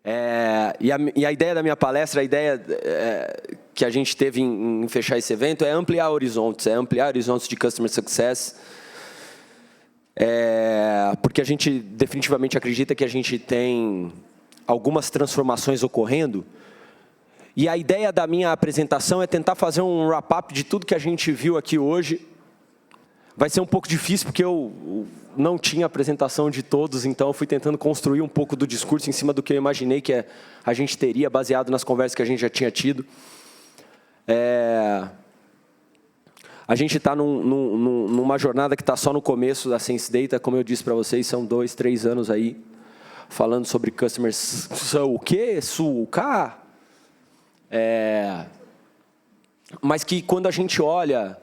E a ideia da minha palestra, a ideia que a gente teve em fechar esse evento é ampliar horizontes de Customer Success, porque a gente definitivamente acredita que a gente tem algumas transformações ocorrendo, e a ideia da minha apresentação é tentar fazer um wrap-up de tudo que a gente viu aqui hoje. Vai ser um pouco difícil, porque eu não tinha apresentação de todos, então eu fui tentando construir um pouco do discurso em cima do que eu imaginei que a gente teria, baseado nas conversas que a gente já tinha tido. A gente está numa jornada que está só no começo da Sense Data, como eu disse para vocês, são 2, 3 anos aí, falando sobre customers, o quê? O K? Mas que quando a gente olha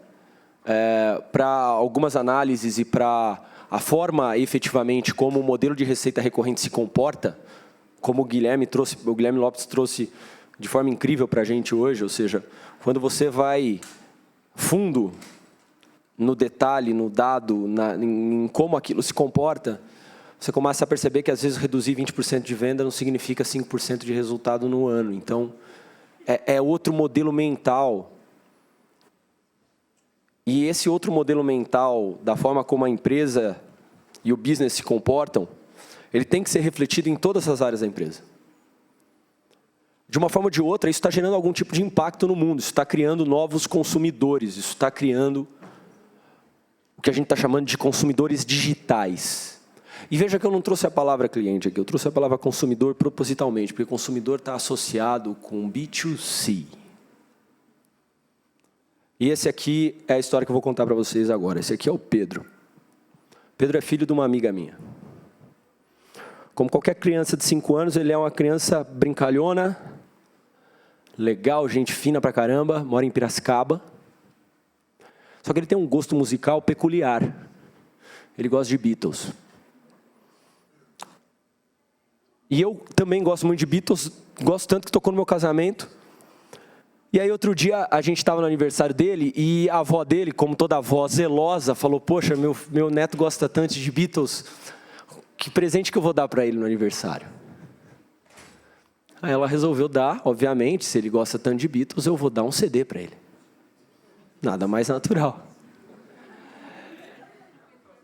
para algumas análises e para a forma, efetivamente, como o modelo de receita recorrente se comporta, como o Guilherme Lopes trouxe de forma incrível para a gente hoje, ou seja, quando você vai fundo no detalhe, no dado, em como aquilo se comporta, você começa a perceber que, às vezes, reduzir 20% de venda não significa 5% de resultado no ano. Então, é outro modelo mental. E esse outro modelo mental, da forma como a empresa e o business se comportam, ele tem que ser refletido em todas as áreas da empresa. De uma forma ou de outra, isso está gerando algum tipo de impacto no mundo, isso está criando novos consumidores, isso está criando o que a gente está chamando de consumidores digitais. E veja que eu não trouxe a palavra cliente aqui, eu trouxe a palavra consumidor propositalmente, porque consumidor está associado com B2C. E esse aqui é a história que eu vou contar para vocês agora. Esse aqui é o Pedro. Pedro é filho de uma amiga minha. Como qualquer criança de 5 anos, ele é uma criança brincalhona, legal, gente fina pra caramba, mora em Piracicaba. Só que ele tem um gosto musical peculiar. Ele gosta de Beatles. E eu também gosto muito de Beatles, gosto tanto que tocou no meu casamento. E aí, outro dia, a gente estava no aniversário dele e a avó dele, como toda avó zelosa, falou, poxa, meu neto gosta tanto de Beatles, que presente que eu vou dar para ele no aniversário? Aí ela resolveu dar, obviamente, se ele gosta tanto de Beatles, eu vou dar um CD para ele. Nada mais natural.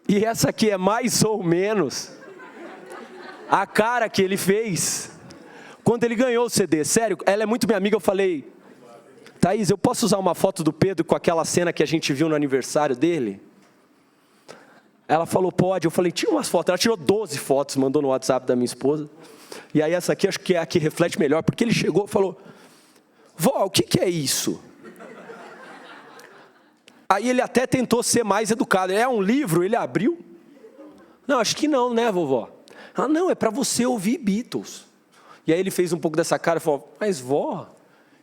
E essa aqui é mais ou menos a cara que ele fez quando ele ganhou o CD. Sério, ela é muito minha amiga, eu falei, Thaís, eu posso usar uma foto do Pedro com aquela cena que a gente viu no aniversário dele? Ela falou, pode. Eu falei, tira umas fotos. Ela tirou 12 fotos, mandou no WhatsApp da minha esposa. E aí essa aqui, acho que é a que reflete melhor, porque ele chegou e falou, vó, o que é isso? Aí ele até tentou ser mais educado. É um livro? Ele abriu? Não, acho que não, né, vovó? Ah, não, é para você ouvir Beatles. E aí ele fez um pouco dessa cara e falou, mas vó,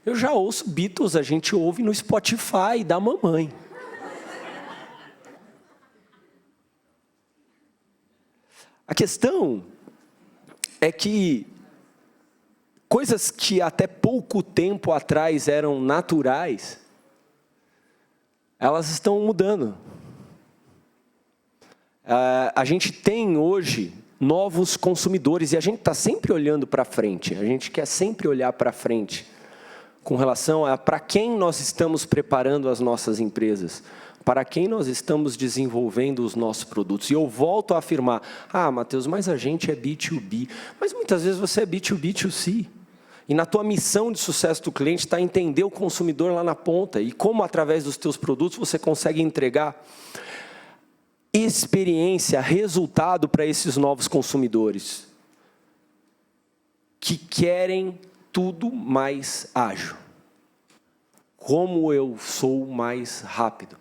eu já ouço Beatles, a gente ouve no Spotify da mamãe. A questão é que coisas que até pouco tempo atrás eram naturais, elas estão mudando. A gente tem hoje novos consumidores e a gente está sempre olhando para frente, a gente quer sempre olhar para frente com relação a para quem nós estamos preparando as nossas empresas, para quem nós estamos desenvolvendo os nossos produtos. E eu volto a afirmar, Matheus, mas a gente é B2B. Mas muitas vezes você é B2B2C. E na tua missão de sucesso do cliente está entender o consumidor lá na ponta e como, através dos teus produtos, você consegue entregar experiência, resultado para esses novos consumidores que querem tudo mais ágil. Como eu sou mais rápido?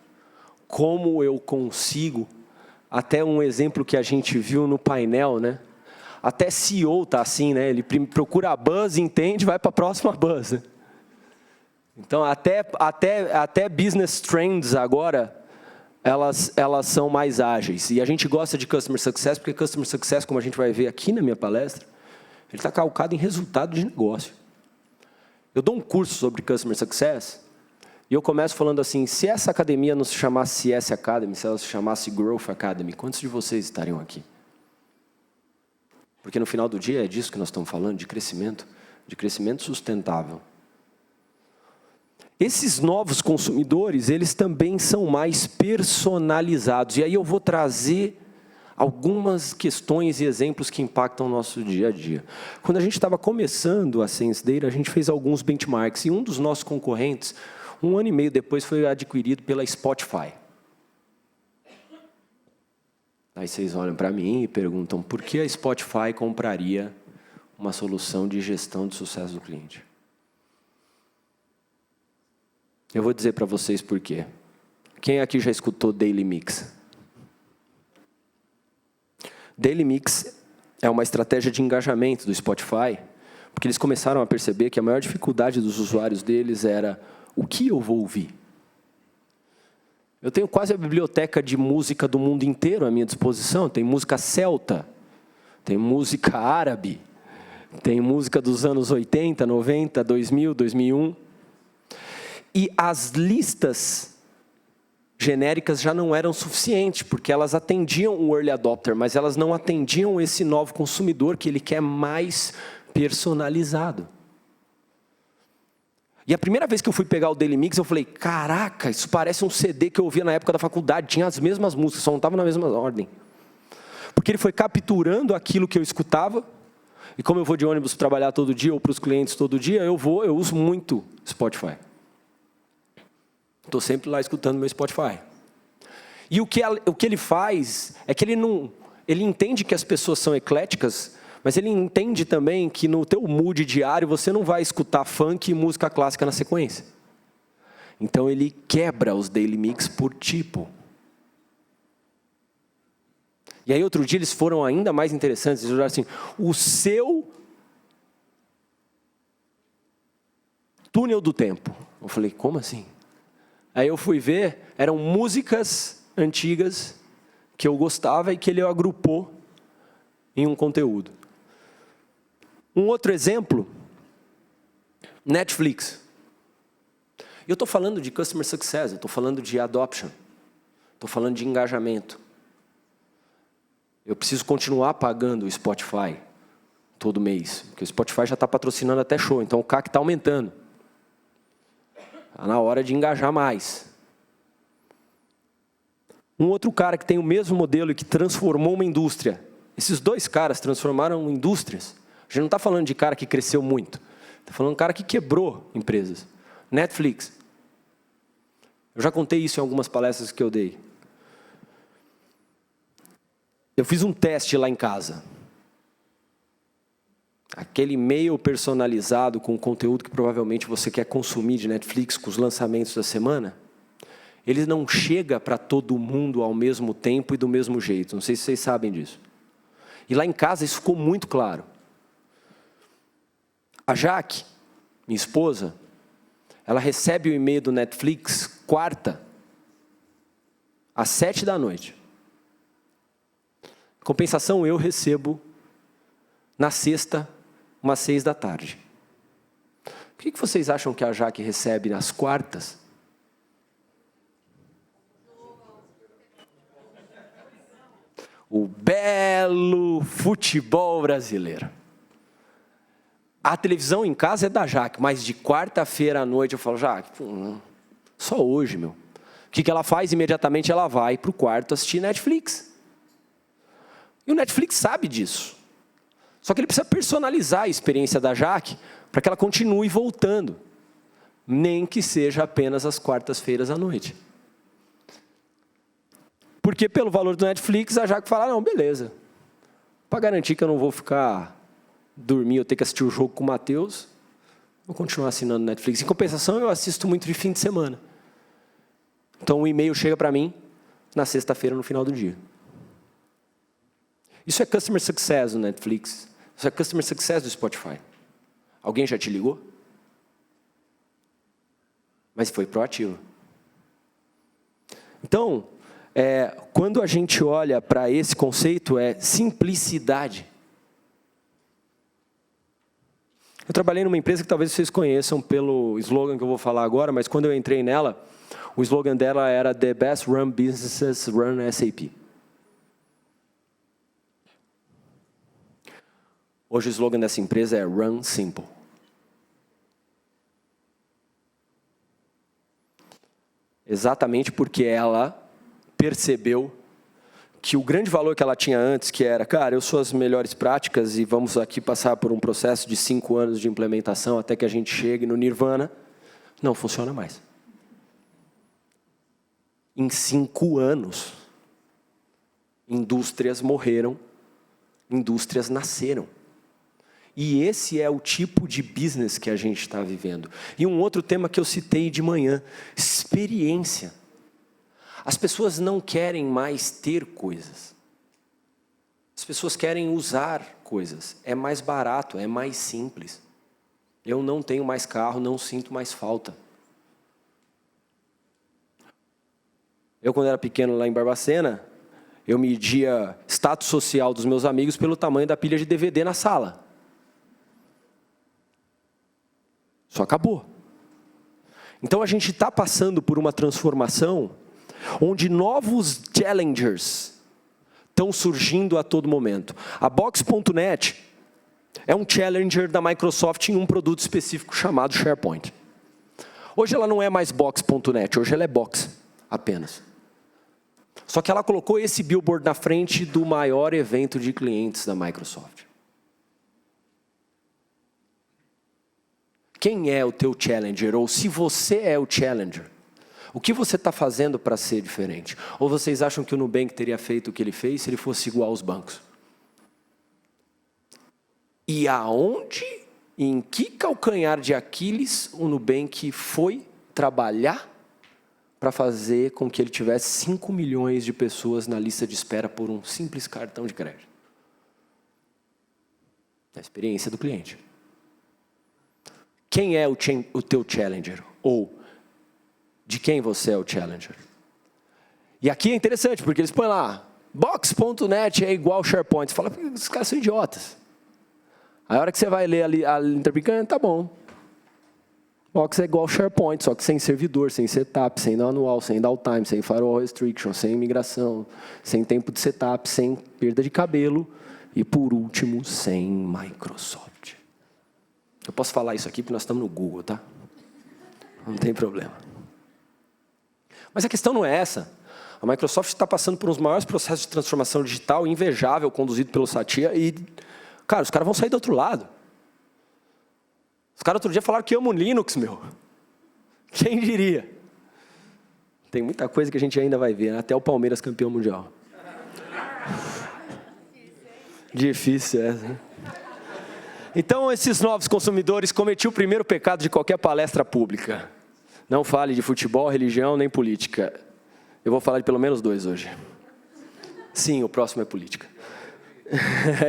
Como eu consigo? Até um exemplo que a gente viu no painel, né? Até CEO está assim, né? Ele procura a buzz, entende, vai para a próxima buzz. Né? Então, até business trends agora, elas são mais ágeis. E a gente gosta de Customer Success, porque Customer Success, como a gente vai ver aqui na minha palestra, ele está calcado em resultado de negócio. Eu dou um curso sobre Customer Success, e eu começo falando assim, se essa academia não se chamasse CS Academy, se ela se chamasse Growth Academy, quantos de vocês estariam aqui? Porque no final do dia é disso que nós estamos falando, de crescimento sustentável. Esses novos consumidores, eles também são mais personalizados. E aí eu vou trazer algumas questões e exemplos que impactam o nosso dia a dia. Quando a gente estava começando a SenseData, a gente fez alguns benchmarks. E um dos nossos concorrentes, 1 ano e meio depois, foi adquirido pela Spotify. Aí vocês olham para mim e perguntam por que a Spotify compraria uma solução de gestão de sucesso do cliente. Eu vou dizer para vocês por quê. Quem aqui já escutou Daily Mix? Daily Mix é uma estratégia de engajamento do Spotify, porque eles começaram a perceber que a maior dificuldade dos usuários deles era o que eu vou ouvir. Eu tenho quase a biblioteca de música do mundo inteiro à minha disposição. Tem música celta, tem música árabe, tem música dos anos 80, 90, 2000, 2001. E as listas genéricas já não eram suficientes, porque elas atendiam o early adopter, mas elas não atendiam esse novo consumidor que ele quer mais personalizado. E a primeira vez que eu fui pegar o Daily Mix, eu falei, caraca, isso parece um CD que eu ouvia na época da faculdade, tinha as mesmas músicas, só não estava na mesma ordem. Porque ele foi capturando aquilo que eu escutava, e como eu vou de ônibus trabalhar todo dia, ou para os clientes todo dia, eu uso muito Spotify. Estou sempre lá escutando meu Spotify. E o que ele faz é que ele entende que as pessoas são ecléticas, mas ele entende também que no teu mood diário você não vai escutar funk e música clássica na sequência. Então ele quebra os Daily Mix por tipo. E aí outro dia eles foram ainda mais interessantes, eles olharam assim, o seu túnel do tempo. Eu falei, como assim? Aí eu fui ver, eram músicas antigas que eu gostava e que ele agrupou em um conteúdo. Um outro exemplo, Netflix. Eu estou falando de Customer Success, eu estou falando de Adoption, estou falando de engajamento. Eu preciso continuar pagando o Spotify todo mês, porque o Spotify já está patrocinando até show, então o CAC está aumentando. Está na hora de engajar mais. Um outro cara que tem o mesmo modelo e que transformou uma indústria. Esses dois caras transformaram indústrias. A gente não está falando de cara que cresceu muito. Está falando de um cara que quebrou empresas. Netflix. Eu já contei isso em algumas palestras que eu dei. Eu fiz um teste lá em casa. Aquele e-mail personalizado com o conteúdo que provavelmente você quer consumir de Netflix, com os lançamentos da semana, ele não chega para todo mundo ao mesmo tempo e do mesmo jeito. Não sei se vocês sabem disso. E lá em casa isso ficou muito claro. A Jaque, minha esposa, ela recebe o e-mail do Netflix quarta, às 19h. Em compensação, eu recebo na sexta, umas 18h. O que vocês acham que a Jaque recebe nas quartas? O belo futebol brasileiro. A televisão em casa é da Jaque, mas de quarta-feira à noite eu falo, Jaque, só hoje, meu. O que ela faz? Imediatamente ela vai para o quarto assistir Netflix. E o Netflix sabe disso. Só que ele precisa personalizar a experiência da Jaque para que ela continue voltando. Nem que seja apenas às quartas-feiras à noite. Porque pelo valor do Netflix, a Jaque fala, não, beleza. Para garantir que eu não vou ficar dormir, eu ter que assistir o jogo com o Matheus, vou continuar assinando Netflix. Em compensação, eu assisto muito de fim de semana. Então o e-mail chega para mim na sexta-feira, no final do dia. Isso é Customer Success do Netflix. Isso é Customer Success do Spotify. Alguém já te ligou? Mas foi proativo. Então, quando a gente olha para esse conceito, é simplicidade. Eu trabalhei numa empresa que talvez vocês conheçam pelo slogan que eu vou falar agora, mas quando eu entrei nela, o slogan dela era The Best Run Businesses Run SAP. Hoje o slogan dessa empresa é Run Simple. Exatamente porque ela percebeu que o grande valor que ela tinha antes, que era, cara, eu sou as melhores práticas e vamos aqui passar por um processo de 5 anos de implementação até que a gente chegue no Nirvana, não funciona mais. Em 5 anos, indústrias morreram, indústrias nasceram. E esse é o tipo de business que a gente está vivendo. E um outro tema que eu citei de manhã, experiência. As pessoas não querem mais ter coisas. As pessoas querem usar coisas. É mais barato, é mais simples. Eu não tenho mais carro, não sinto mais falta. Eu, quando era pequeno lá em Barbacena, eu media status social dos meus amigos pelo tamanho da pilha de DVD na sala. Só acabou. Então a gente está passando por uma transformação onde novos challengers estão surgindo a todo momento. A Box.net é um challenger da Microsoft em um produto específico chamado SharePoint. Hoje ela não é mais Box.net, hoje ela é Box apenas. Só que ela colocou esse billboard na frente do maior evento de clientes da Microsoft. Quem é o teu challenger? Ou se você é o challenger, o que você está fazendo para ser diferente? Ou vocês acham que o Nubank teria feito o que ele fez se ele fosse igual aos bancos? E aonde, em que calcanhar de Aquiles o Nubank foi trabalhar para fazer com que ele tivesse 5 milhões de pessoas na lista de espera por um simples cartão de crédito? A experiência do cliente. Quem é o teu challenger? Ou de quem você é o challenger? E aqui é interessante, porque eles põem lá, Box.net é igual SharePoint. Você fala, esses caras são idiotas. Aí a hora que você vai ler a interpretando, tá bom. Box é igual SharePoint, só que sem servidor, sem setup, sem manual, sem downtime, sem firewall restriction, sem migração, sem tempo de setup, sem perda de cabelo e, por último, sem Microsoft. Eu posso falar isso aqui porque nós estamos no Google, tá? Não tem problema. Mas a questão não é essa. A Microsoft está passando por um dos maiores processos de transformação digital invejável, conduzido pelo Satya, e, cara, os caras vão sair do outro lado. Os caras outro dia falaram que amam Linux, meu. Quem diria? Tem muita coisa que a gente ainda vai ver, né? Até o Palmeiras campeão mundial. Difícil essa, né? Então, esses novos consumidores cometiam o primeiro pecado de qualquer palestra pública. Não fale de futebol, religião, nem política. Eu vou falar de pelo menos 2 hoje. Sim, o próximo é política.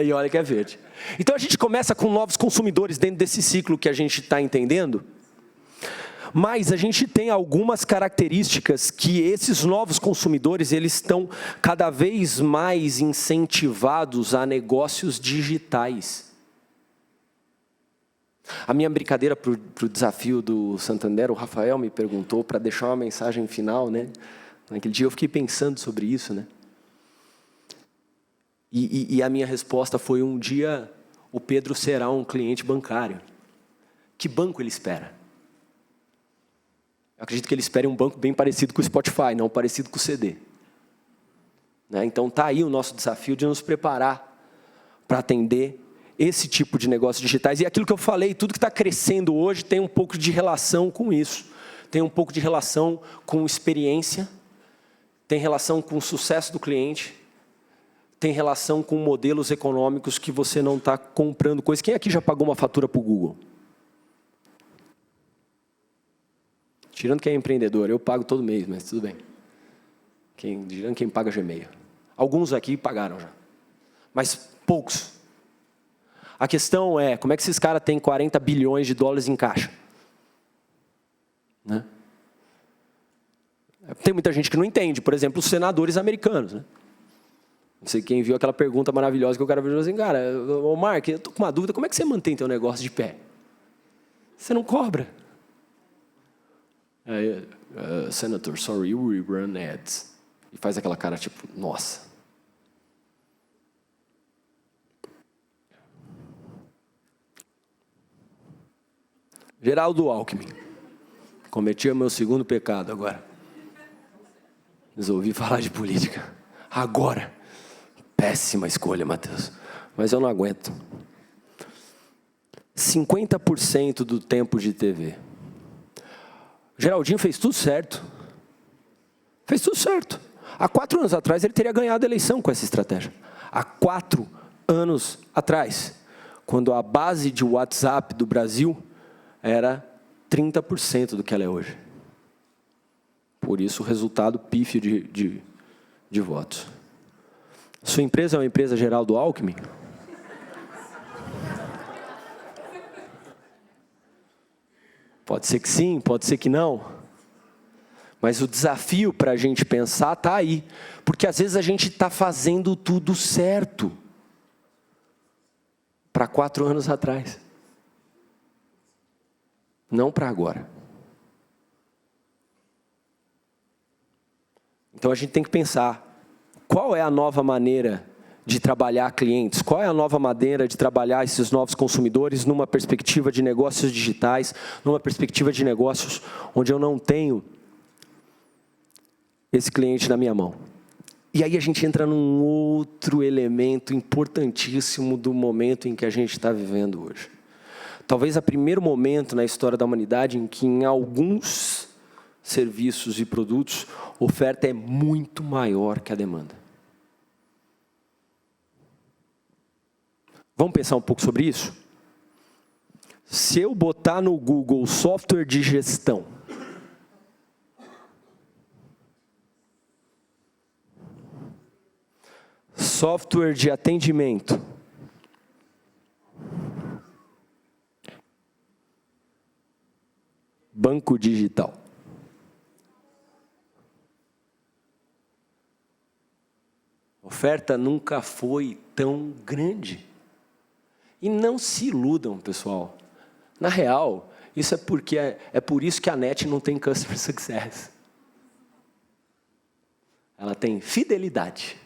E olha que é verde. Então, a gente começa com novos consumidores dentro desse ciclo que a gente está entendendo. Mas a gente tem algumas características que esses novos consumidores, eles estão cada vez mais incentivados a negócios digitais. A minha brincadeira para o desafio do Santander, o Rafael me perguntou para deixar uma mensagem final, né? Naquele dia eu fiquei pensando sobre isso, né? E a minha resposta foi, um dia o Pedro será um cliente bancário. Que banco ele espera? Eu acredito que ele espere um banco bem parecido com o Spotify, não parecido com o CD. Né? Então está aí o nosso desafio de nos preparar para atender esse tipo de negócios digitais. E aquilo que eu falei, tudo que está crescendo hoje tem um pouco de relação com isso. Tem um pouco de relação com experiência, tem relação com o sucesso do cliente, tem relação com modelos econômicos que você não está comprando coisas. Quem aqui já pagou uma fatura para o Google? Tirando quem é empreendedor, eu pago todo mês, mas tudo bem. Tirando quem paga Gmail. Alguns aqui pagaram já, mas poucos. A questão é, como é que esses caras têm 40 bilhões de dólares em caixa? Né? Tem muita gente que não entende, por exemplo, os senadores americanos. Né? Não sei quem viu aquela pergunta maravilhosa que o cara falou assim, cara, ô Mark, eu estou com uma dúvida, como é que você mantém teu negócio de pé? Você não cobra. Senator, sorry, we run ads. E faz aquela cara tipo, nossa. Geraldo Alckmin. Cometi o meu segundo pecado agora. Resolvi falar de política. Agora. Péssima escolha, Matheus. Mas eu não aguento. 50% do tempo de TV. Geraldinho fez tudo certo. Fez tudo certo. Há 4 anos atrás ele teria ganhado a eleição com essa estratégia. Há 4 anos atrás, quando a base de WhatsApp do Brasil era 30% do que ela é hoje. Por isso o resultado pífio de votos. Sua empresa é uma empresa Geraldo Alckmin? Pode ser que sim, pode ser que não. Mas o desafio para a gente pensar está aí. Porque às vezes a gente está fazendo tudo certo. Para 4 anos atrás. Não para agora. Então a gente tem que pensar. Qual é a nova maneira de trabalhar clientes? Qual é a nova maneira de trabalhar esses novos consumidores numa perspectiva de negócios digitais, numa perspectiva de negócios onde eu não tenho esse cliente na minha mão? E aí a gente entra num outro elemento importantíssimo do momento em que a gente está vivendo hoje. Talvez o primeiro momento na história da humanidade em que em alguns serviços e produtos a oferta é muito maior que a demanda. Vamos pensar um pouco sobre isso? Se eu botar no Google software de gestão, software de atendimento, banco digital, a oferta nunca foi tão grande. E não se iludam, pessoal. Na real, isso é por isso que a NET não tem Customer Success. Ela tem fidelidade.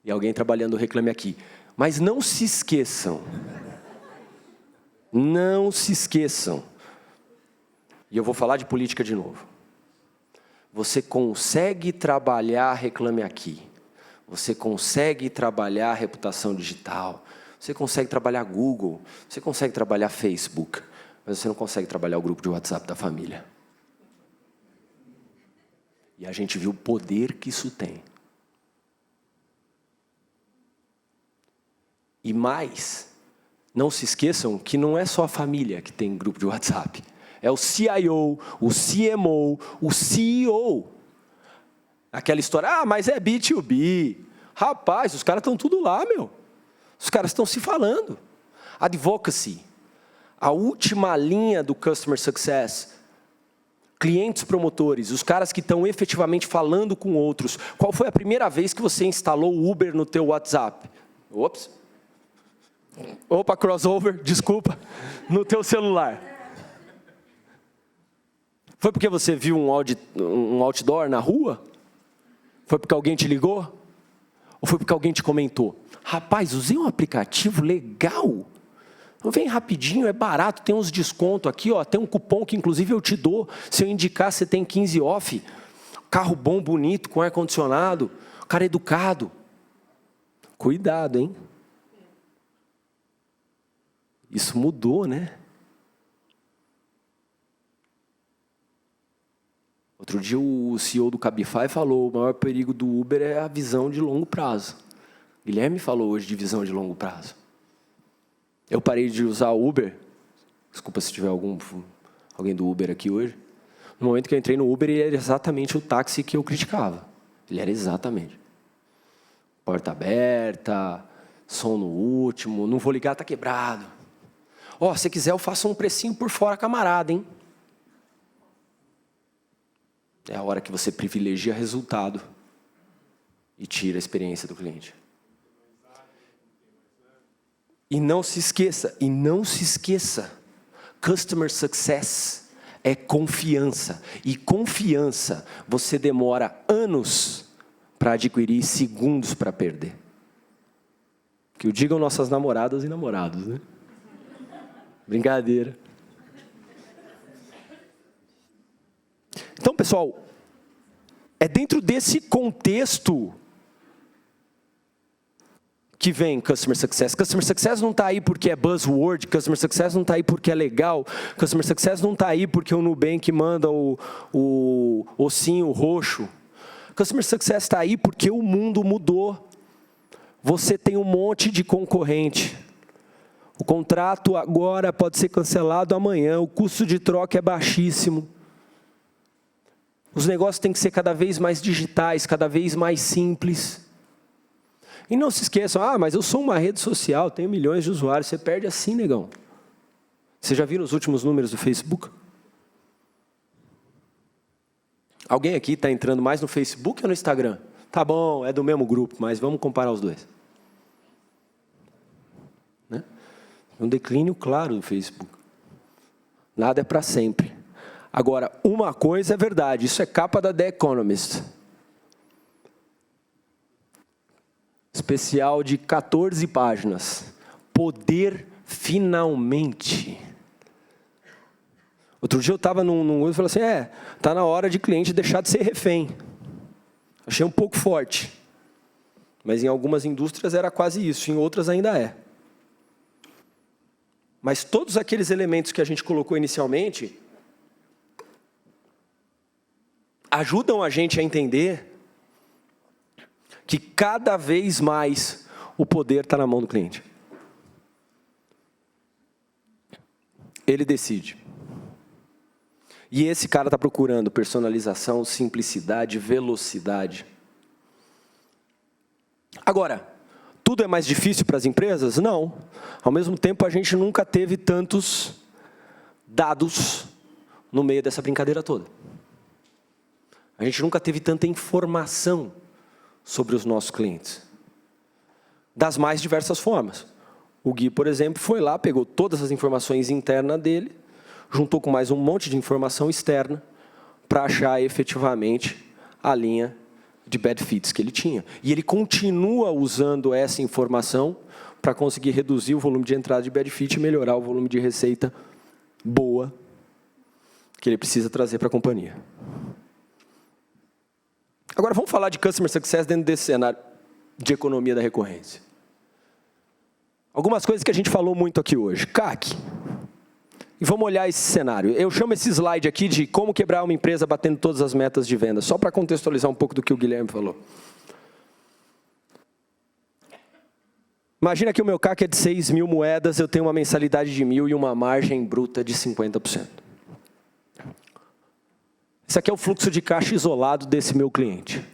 E alguém trabalhando o Reclame Aqui. Mas não se esqueçam. Não se esqueçam. E eu vou falar de política de novo. Você consegue trabalhar Reclame Aqui. Você consegue trabalhar reputação digital, você consegue trabalhar Google, você consegue trabalhar Facebook, mas você não consegue trabalhar o grupo de WhatsApp da família. E a gente viu o poder que isso tem. E mais, não se esqueçam que não é só a família que tem grupo de WhatsApp. É o CIO, o CMO, o CEO. Aquela história, mas é B2B. Rapaz, os caras estão tudo lá, meu. Os caras estão se falando. Advocacy, a última linha do Customer Success. Clientes promotores, os caras que estão efetivamente falando com outros. Qual foi a primeira vez que você instalou o Uber no teu WhatsApp? Opa, crossover, desculpa. No teu celular. Foi porque você viu um outdoor na rua? Foi porque alguém te ligou? Ou foi porque alguém te comentou? Rapaz, usei um aplicativo legal. Vem rapidinho, é barato, tem uns descontos aqui, ó, tem um cupom que inclusive eu te dou. Se eu indicar, você tem 15 off. Carro bom, bonito, com ar-condicionado. Cara educado. Cuidado, hein? Isso mudou, né? Outro dia o CEO do Cabify falou, o maior perigo do Uber é a visão de longo prazo. Guilherme falou hoje de visão de longo prazo. Eu parei de usar o Uber, desculpa se tiver alguém do Uber aqui hoje. No momento que eu entrei no Uber, ele era exatamente o táxi que eu criticava. Ele era exatamente. Porta aberta, som no último, não vou ligar, tá quebrado. Ó, se quiser eu faço um precinho por fora, camarada, hein? É a hora que você privilegia resultado e tira a experiência do cliente. E não se esqueça, Customer Success é confiança. E confiança você demora anos para adquirir, segundos para perder. Que o digam nossas namoradas e namorados, né? Brincadeira. Então, pessoal, é dentro desse contexto que vem Customer Success. Customer Success não está aí porque é buzzword, Customer Success não está aí porque é legal, Customer Success não está aí porque o Nubank manda o ossinho roxo. Customer Success está aí porque o mundo mudou. Você tem um monte de concorrente. O contrato agora pode ser cancelado amanhã, o custo de troca é baixíssimo. Os negócios têm que ser cada vez mais digitais, cada vez mais simples. E não se esqueçam, mas eu sou uma rede social, tenho milhões de usuários. Você perde assim, negão. Você já viu os últimos números do Facebook? Alguém aqui está entrando mais no Facebook ou no Instagram? Tá bom, é do mesmo grupo, mas vamos comparar os dois. Né? Um declínio claro do Facebook. Nada é para sempre. Agora, uma coisa é verdade, isso é capa da The Economist. Especial de 14 páginas. Poder finalmente. Outro dia eu estava num e falei assim, está na hora de cliente deixar de ser refém. Achei um pouco forte. Mas em algumas indústrias era quase isso, em outras ainda é. Mas todos aqueles elementos que a gente colocou inicialmente ajudam a gente a entender que cada vez mais o poder está na mão do cliente. Ele decide. E esse cara está procurando personalização, simplicidade, velocidade. Agora, tudo é mais difícil para as empresas? Não. Ao mesmo tempo, a gente nunca teve tantos dados no meio dessa brincadeira toda. A gente nunca teve tanta informação sobre os nossos clientes. Das mais diversas formas. O Gui, por exemplo, foi lá, pegou todas as informações internas dele, juntou com mais um monte de informação externa para achar efetivamente a linha de bad fits que ele tinha. E ele continua usando essa informação para conseguir reduzir o volume de entrada de bad fit e melhorar o volume de receita boa que ele precisa trazer para a companhia. Agora vamos falar de Customer Success dentro desse cenário de economia da recorrência. Algumas coisas que a gente falou muito aqui hoje. CAC. E vamos olhar esse cenário. Eu chamo esse slide aqui de como quebrar uma empresa batendo todas as metas de venda, só para contextualizar um pouco do que o Guilherme falou. Imagina que o meu CAC é de 6 mil moedas, eu tenho uma mensalidade de 1.000 e uma margem bruta de 50%. Esse aqui é o fluxo de caixa isolado desse meu cliente.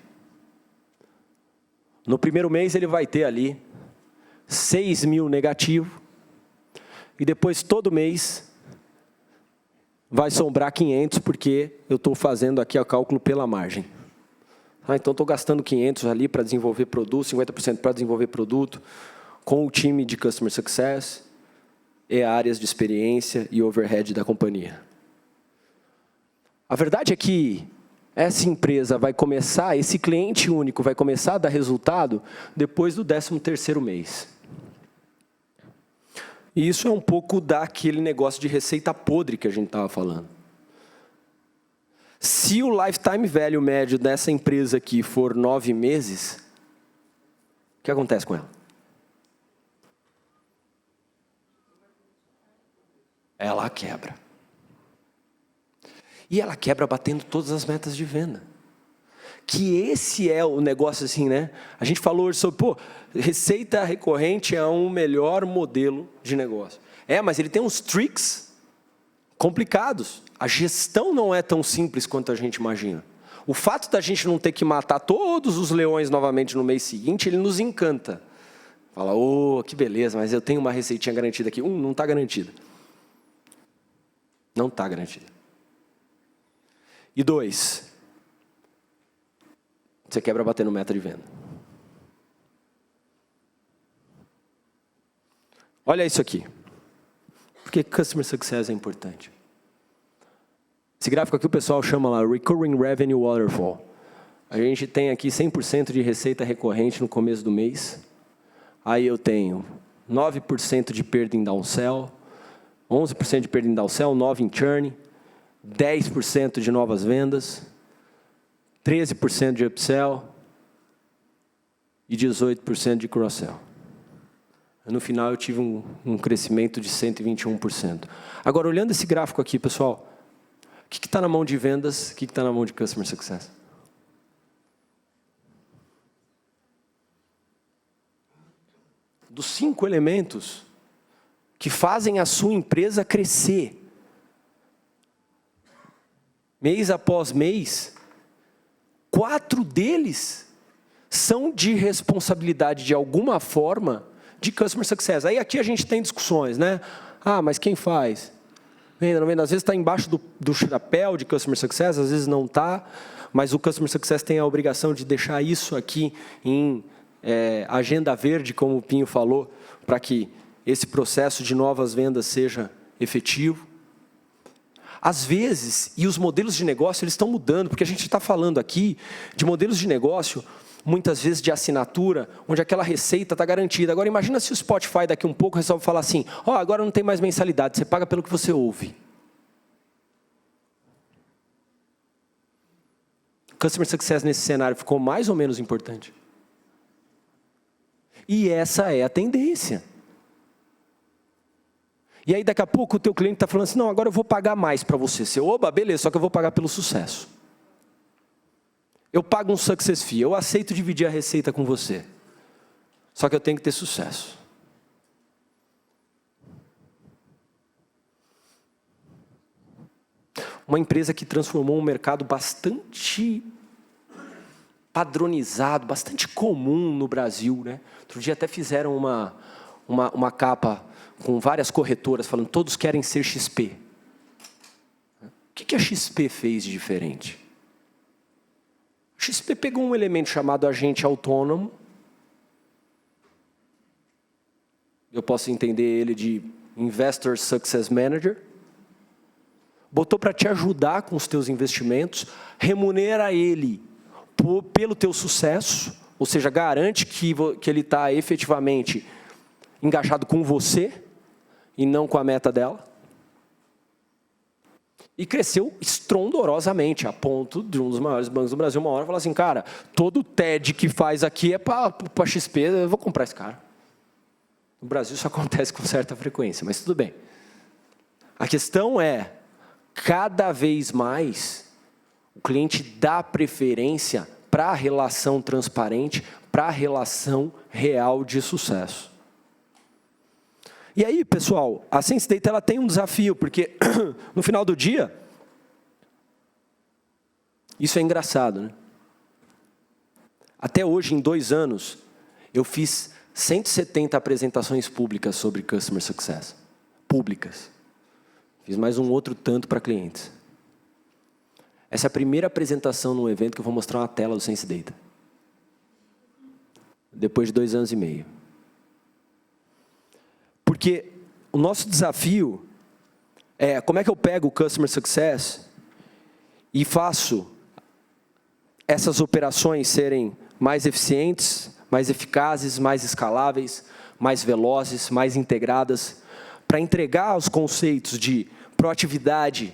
No primeiro mês ele vai ter ali 6 mil negativo, e depois todo mês vai sobrar 500, porque eu estou fazendo aqui o cálculo pela margem. Então estou gastando 500 ali para desenvolver produto, 50% para desenvolver produto, com o time de Customer Success, e áreas de experiência e overhead da companhia. A verdade é que essa empresa vai começar, esse cliente único vai começar a dar resultado depois do 13º mês. E isso é um pouco daquele negócio de receita podre que a gente estava falando. Se o lifetime value médio dessa empresa aqui for 9 meses, o que acontece com ela? Ela quebra. E ela quebra batendo todas as metas de venda. Que esse é o negócio assim, né? A gente falou hoje sobre, receita recorrente é um melhor modelo de negócio. Mas ele tem uns tricks complicados. A gestão não é tão simples quanto a gente imagina. O fato da gente não ter que matar todos os leões novamente no mês seguinte, ele nos encanta. Fala, que beleza, mas eu tenho uma receitinha garantida aqui. Não está garantida. Não está garantida. E 2, você quebra batendo meta de venda. Olha isso aqui. Por que Customer Success é importante? Esse gráfico aqui o pessoal chama lá Recurring Revenue Waterfall. A gente tem aqui 100% de receita recorrente no começo do mês. Aí eu tenho 9% de perda em downsell, 11% de perda em downsell, 9% em churn, 10% de novas vendas, 13% de upsell e 18% de cross-sell. No final, eu tive um crescimento de 121%. Agora, olhando esse gráfico aqui, pessoal, o que está na mão de vendas, o que está na mão de Customer Success? Dos 5 elementos que fazem a sua empresa crescer, mês após mês, 4 deles são de responsabilidade, de alguma forma, de Customer Success. Aí aqui a gente tem discussões, né? Ah, mas quem faz? Venda, não venda? Às vezes está embaixo do chapéu de Customer Success, às vezes não está, mas o Customer Success tem a obrigação de deixar isso aqui em agenda verde, como o Pinho falou, para que esse processo de novas vendas seja efetivo. Às vezes, e os modelos de negócio eles estão mudando, porque a gente está falando aqui de modelos de negócio, muitas vezes de assinatura, onde aquela receita está garantida. Agora, imagina se o Spotify daqui um pouco resolve falar assim, agora não tem mais mensalidade, você paga pelo que você ouve. Customer Success nesse cenário ficou mais ou menos importante. E essa é a tendência. E aí, daqui a pouco, o teu cliente está falando assim, não, agora eu vou pagar mais para você. Você, oba, beleza, só que eu vou pagar pelo sucesso. Eu pago um success fee, eu aceito dividir a receita com você. Só que eu tenho que ter sucesso. Uma empresa que transformou um mercado bastante padronizado, bastante comum no Brasil, né? Outro dia até fizeram uma capa com várias corretoras falando, todos querem ser XP. O que a XP fez de diferente? A XP pegou um elemento chamado agente autônomo. Eu posso entender ele de Investor Success Manager. Botou para te ajudar com os teus investimentos, remunera ele pelo teu sucesso, ou seja, garante que ele está efetivamente engajado com você e não com a meta dela. E cresceu estrondorosamente, a ponto de um dos maiores bancos do Brasil, uma hora, falar assim, cara, todo o TED que faz aqui é para XP, eu vou comprar esse cara. No Brasil isso acontece com certa frequência, mas tudo bem. A questão é, cada vez mais, o cliente dá preferência para a relação transparente, para a relação real de sucesso. E aí, pessoal, a Sense Data ela tem um desafio, porque no final do dia, isso é engraçado, né? Até hoje, em 2 anos, eu fiz 170 apresentações públicas sobre Customer Success. Públicas. Fiz mais um outro tanto para clientes. Essa é a primeira apresentação num evento que eu vou mostrar uma tela do Sense Data. Depois de 2 anos e meio. Porque o nosso desafio é como é que eu pego o Customer Success e faço essas operações serem mais eficientes, mais eficazes, mais escaláveis, mais velozes, mais integradas, para entregar os conceitos de proatividade,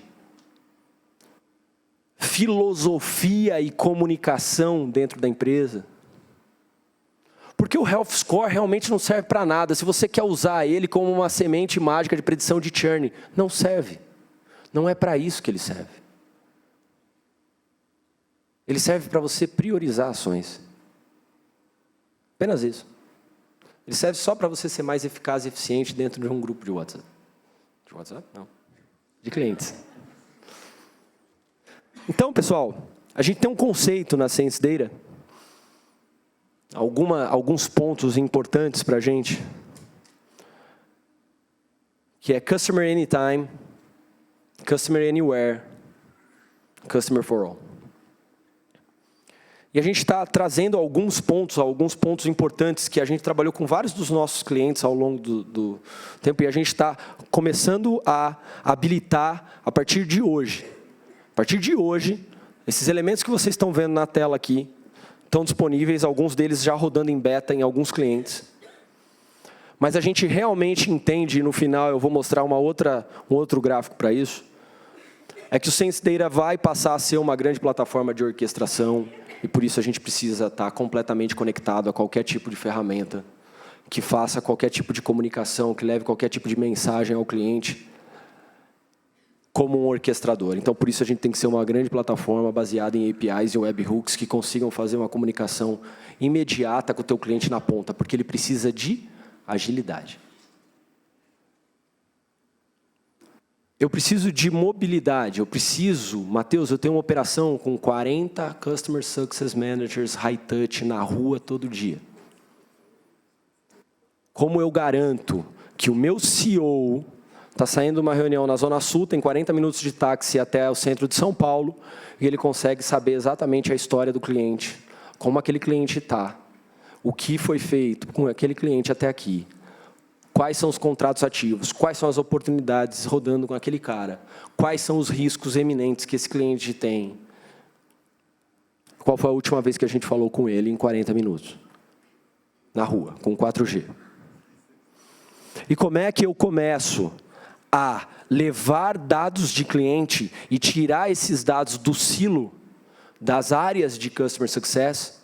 filosofia e comunicação dentro da empresa. Porque o Health Score realmente não serve para nada. Se você quer usar ele como uma semente mágica de predição de churn, não serve. Não é para isso que ele serve. Ele serve para você priorizar ações. Apenas isso. Ele serve só para você ser mais eficaz e eficiente dentro de um grupo de WhatsApp. De WhatsApp? Não. De clientes. Então, pessoal, a gente tem um conceito na Sense Data, alguns pontos importantes para a gente, que é Customer Anytime, Customer Anywhere, Customer for All. E a gente está trazendo alguns pontos importantes que a gente trabalhou com vários dos nossos clientes ao longo do tempo, e a gente está começando a habilitar a partir de hoje. A partir de hoje, esses elementos que vocês estão vendo na tela aqui, estão disponíveis, alguns deles já rodando em beta em alguns clientes. mas a gente realmente entende, e no final eu vou mostrar um outro gráfico para isso, é que o Sense Data vai passar a ser uma grande plataforma de orquestração, e por isso a gente precisa estar completamente conectado a qualquer tipo de ferramenta, que faça qualquer tipo de comunicação, que leve qualquer tipo de mensagem ao cliente, como um orquestrador. Então, por isso a gente tem que ser uma grande plataforma baseada em APIs e webhooks que consigam fazer uma comunicação imediata com o teu cliente na ponta, porque ele precisa de agilidade. Eu preciso de mobilidade, Matheus, eu tenho uma operação com 40 Customer Success Managers high touch na rua todo dia. Como eu garanto que o meu CEO está saindo de uma reunião na Zona Sul, tem 40 minutos de táxi até o centro de São Paulo, e ele consegue saber exatamente a história do cliente, como aquele cliente está, o que foi feito com aquele cliente até aqui, quais são os contratos ativos, quais são as oportunidades rodando com aquele cara, quais são os riscos eminentes que esse cliente tem, qual foi a última vez que a gente falou com ele em 40 minutos, na rua, com 4G. E como é que eu começo a levar dados de cliente e tirar esses dados do silo das áreas de Customer Success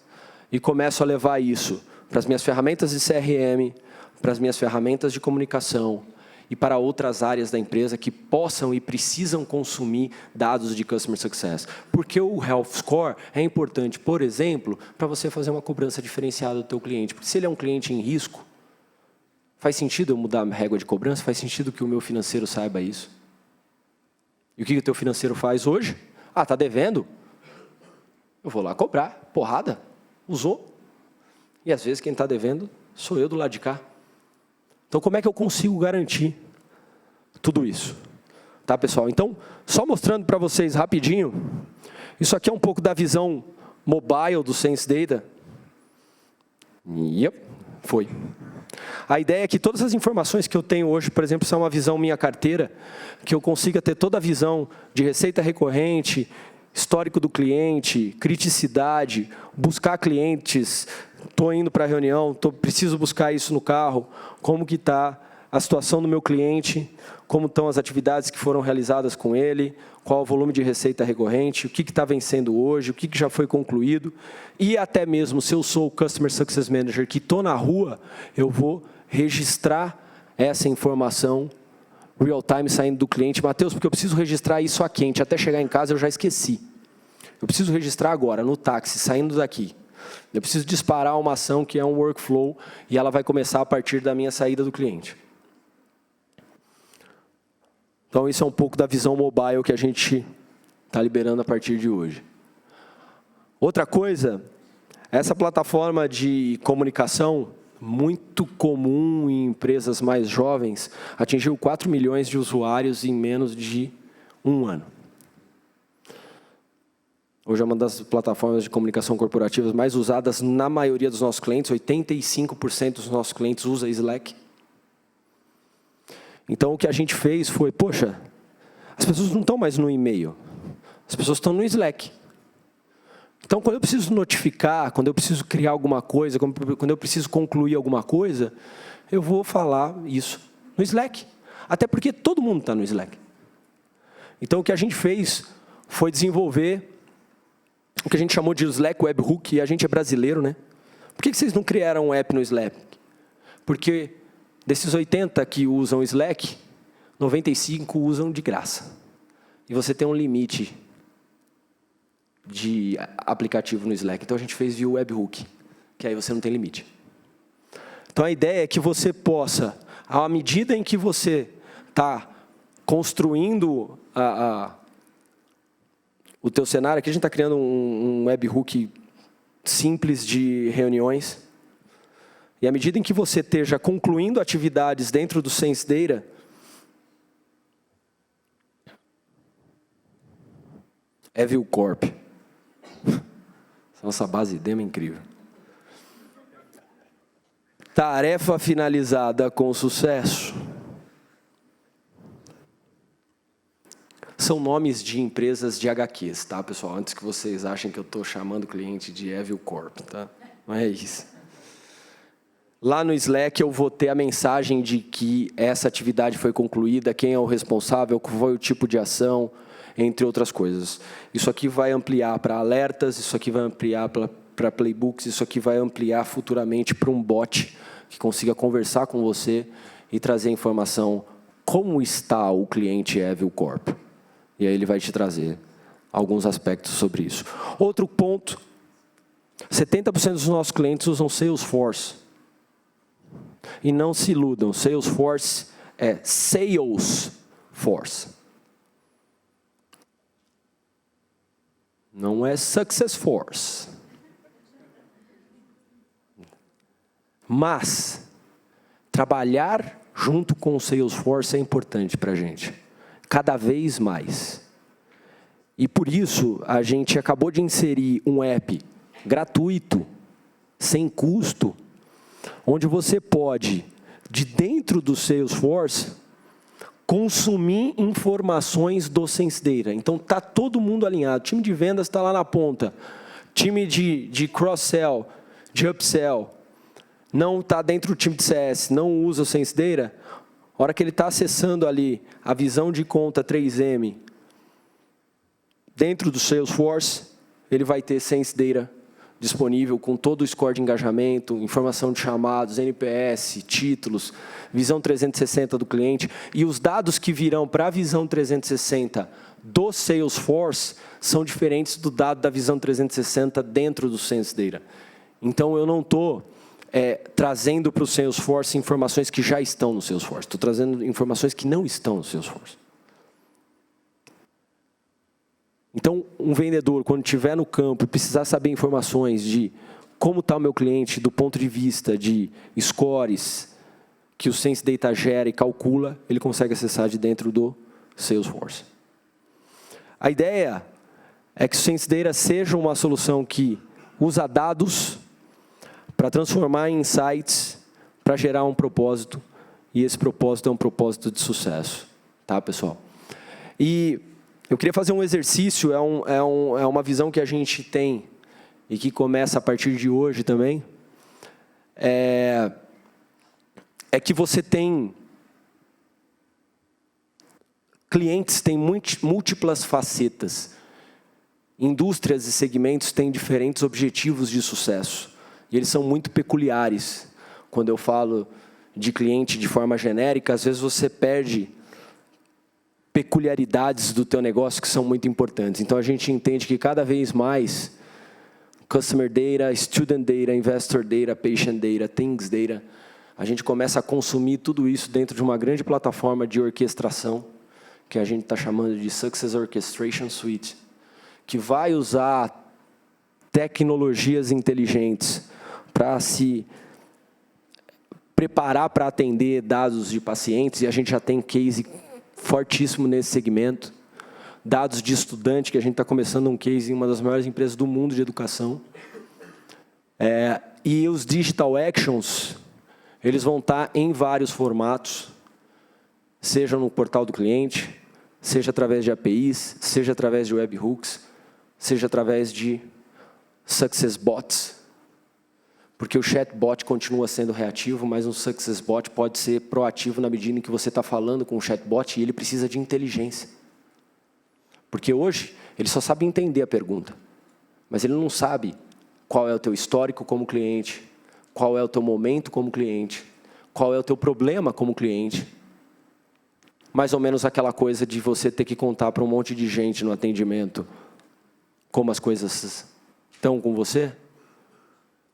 e começo a levar isso para as minhas ferramentas de CRM, para as minhas ferramentas de comunicação e para outras áreas da empresa que possam e precisam consumir dados de Customer Success. Porque o Health Score é importante, por exemplo, para você fazer uma cobrança diferenciada do teu cliente. Porque se ele é um cliente em risco, faz sentido eu mudar a régua de cobrança? Faz sentido que o meu financeiro saiba isso? E o que o teu financeiro faz hoje? Ah, está devendo? Eu vou lá cobrar. Porrada. Usou. E às vezes quem está devendo sou eu do lado de cá. Então como é que eu consigo garantir tudo isso? Tá, pessoal? Então, só mostrando para vocês rapidinho, isso aqui é um pouco da visão mobile do Sense Data. Yep, foi. A ideia é que todas as informações que eu tenho hoje, por exemplo, são uma visão minha carteira, que eu consiga ter toda a visão de receita recorrente, histórico do cliente, criticidade, buscar clientes, estou indo para a reunião, preciso buscar isso no carro, como que está a situação do meu cliente, como estão as atividades que foram realizadas com ele, qual o volume de receita recorrente, o que está vencendo hoje, o que já foi concluído, e até mesmo se eu sou o Customer Success Manager que estou na rua, eu vou registrar essa informação real time saindo do cliente. Matheus, porque eu preciso registrar isso a quente, até chegar em casa eu já esqueci. Eu preciso registrar agora, no táxi, saindo daqui. Eu preciso disparar uma ação que é um workflow e ela vai começar a partir da minha saída do cliente. Então, isso é um pouco da visão mobile que a gente está liberando a partir de hoje. Outra coisa, essa plataforma de comunicação, muito comum em empresas mais jovens, atingiu 4 milhões de usuários em menos de um ano. Hoje é uma das plataformas de comunicação corporativas mais usadas na maioria dos nossos clientes, 85% dos nossos clientes usam Slack. Então, o que a gente fez foi, poxa, as pessoas não estão mais no e-mail, as pessoas estão no Slack. Então, quando eu preciso notificar, quando eu preciso criar alguma coisa, quando eu preciso concluir alguma coisa, eu vou falar isso no Slack. Até porque todo mundo está no Slack. Então, o que a gente fez foi desenvolver o que a gente chamou de Slack Webhook, e a gente é brasileiro, né? Por que vocês não criaram um app no Slack? Porque desses 80 que usam Slack, 95 usam de graça. E você tem um limite de aplicativo no Slack. Então, a gente fez via Webhook, que aí você não tem limite. Então, a ideia é que você possa, à medida em que você está construindo o teu cenário, aqui a gente está criando um webhook simples de reuniões, e à medida em que você esteja concluindo atividades dentro do Sense Data, Evil Corp. Nossa base de demo é incrível. Tarefa finalizada com sucesso. São nomes de empresas de HQs, tá, pessoal? Antes que vocês achem que eu estou chamando o cliente de Evil Corp, tá? Não é isso. Lá no Slack eu vou ter a mensagem de que essa atividade foi concluída, quem é o responsável, qual foi o tipo de ação, entre outras coisas. Isso aqui vai ampliar para alertas, isso aqui vai ampliar para playbooks, isso aqui vai ampliar futuramente para um bot que consiga conversar com você e trazer informação como está o cliente Evil Corp. E aí ele vai te trazer alguns aspectos sobre isso. Outro ponto, 70% dos nossos clientes usam Salesforce. E não se iludam, Salesforce é Salesforce. Não é Successforce. Mas, trabalhar junto com o Salesforce é importante para a gente. Cada vez mais. E por isso, a gente acabou de inserir um app gratuito, sem custo, onde você pode, de dentro do Salesforce, consumir informações do SenseData. Então, está todo mundo alinhado. O time de vendas está lá na ponta. Time de cross-sell, de upsell, não está dentro do time de CS, não usa o SenseData. A hora que ele está acessando ali a visão de conta 3M, dentro do Salesforce, ele vai ter SenseData disponível com todo o score de engajamento, informação de chamados, NPS, títulos, visão 360 do cliente. E os dados que virão para a visão 360 do Salesforce são diferentes do dado da visão 360 dentro do SenseData. Então, eu não estou trazendo para o Salesforce informações que já estão no Salesforce. Estou trazendo informações que não estão no Salesforce. Então, um vendedor, quando estiver no campo e precisar saber informações de como está o meu cliente do ponto de vista de scores que o SenseData gera e calcula, ele consegue acessar de dentro do Salesforce. A ideia é que o SenseData seja uma solução que usa dados para transformar em insights, para gerar um propósito, e esse propósito é um propósito de sucesso. Tá, pessoal? E eu queria fazer um exercício, é uma visão que a gente tem e que começa a partir de hoje também. É que você tem clientes, têm múltiplas facetas. Indústrias e segmentos têm diferentes objetivos de sucesso. E eles são muito peculiares. Quando eu falo de cliente de forma genérica, às vezes você perde peculiaridades do teu negócio que são muito importantes. Então, a gente entende que cada vez mais Customer Data, Student Data, Investor Data, Patient Data, Things Data, a gente começa a consumir tudo isso dentro de uma grande plataforma de orquestração, que a gente está chamando de Success Orchestration Suite, que vai usar tecnologias inteligentes para se preparar para atender dados de pacientes, e a gente já tem case fortíssimo nesse segmento. Dados de estudante, que a gente está começando um case em uma das maiores empresas do mundo de educação. E os Digital Actions, eles vão estar em vários formatos, seja no portal do cliente, seja através de APIs, seja através de webhooks, seja através de Success Bots. Porque o chatbot continua sendo reativo, mas um Success Bot pode ser proativo na medida em que você está falando com o chatbot e ele precisa de inteligência. Porque hoje, ele só sabe entender a pergunta, mas ele não sabe qual é o teu histórico como cliente, qual é o teu momento como cliente, qual é o teu problema como cliente. Mais ou menos aquela coisa de você ter que contar para um monte de gente no atendimento como as coisas estão com você.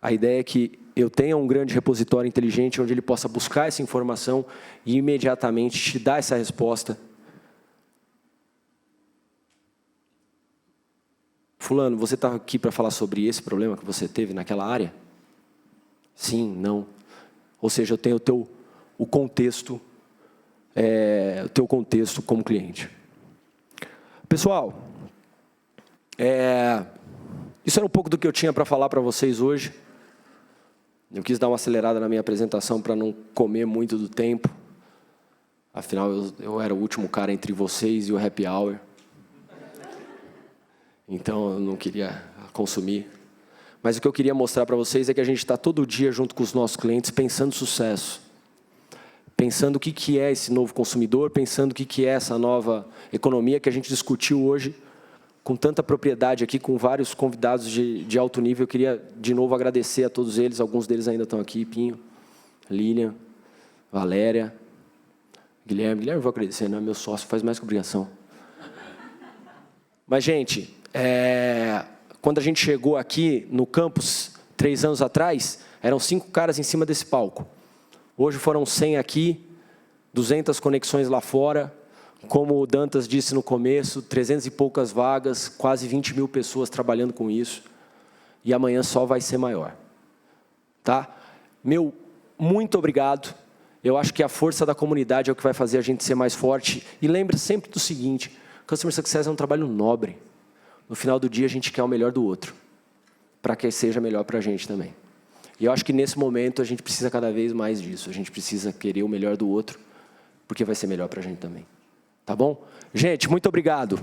A ideia é que eu tenha um grande repositório inteligente onde ele possa buscar essa informação e imediatamente te dar essa resposta. Fulano, você está aqui para falar sobre esse problema que você teve naquela área? Sim, não. Ou seja, eu tenho o contexto, o teu contexto como cliente. Pessoal, isso era um pouco do que eu tinha para falar para vocês hoje. Eu quis dar uma acelerada na minha apresentação para não comer muito do tempo. Afinal, eu era o último cara entre vocês e o happy hour. Então, eu não queria consumir. Mas o que eu queria mostrar para vocês é que a gente está todo dia junto com os nossos clientes pensando sucesso. Pensando o que é esse novo consumidor, pensando o que é essa nova economia que a gente discutiu hoje com tanta propriedade aqui, com vários convidados de alto nível. Eu queria, de novo, agradecer a todos eles. Alguns deles ainda estão aqui, Pinho, Lilian, Valéria, Guilherme. Guilherme eu vou agradecer, não é meu sócio, faz mais que obrigação. Mas, gente, quando a gente chegou aqui no campus, 3 anos atrás, eram 5 caras em cima desse palco. Hoje foram 100 aqui, 200 conexões lá fora. Como o Dantas disse no começo, 300 e poucas vagas, quase 20 mil pessoas trabalhando com isso. E amanhã só vai ser maior. Tá? Meu, muito obrigado. Eu acho que a força da comunidade é o que vai fazer a gente ser mais forte. E lembre sempre do seguinte, Customer Success é um trabalho nobre. No final do dia, a gente quer o melhor do outro, para que seja melhor para a gente também. E eu acho que, nesse momento, a gente precisa cada vez mais disso. A gente precisa querer o melhor do outro, porque vai ser melhor para a gente também. Tá bom? Gente, muito obrigado.